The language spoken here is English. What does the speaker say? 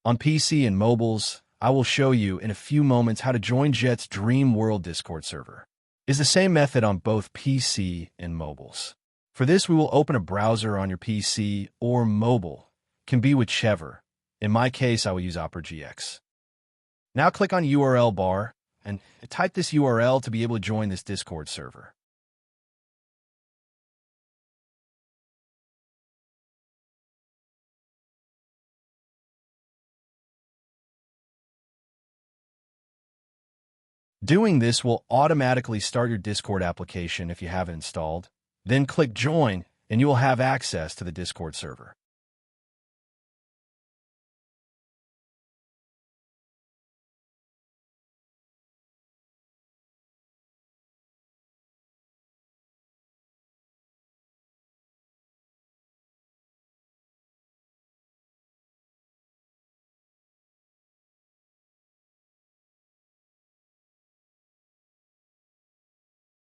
On PC and mobiles, I will show you in a few moments how to join Jet's Dream World Discord server. It's the same method on both PC and mobiles. For this, we will open a browser on your PC or mobile. Can be whichever. In my case, I will use Opera GX. Now click on URL bar and type this URL to be able to join this Discord server. Doing this will automatically start your Discord application if you have it installed. Then click Join, and you will have access to the Discord server.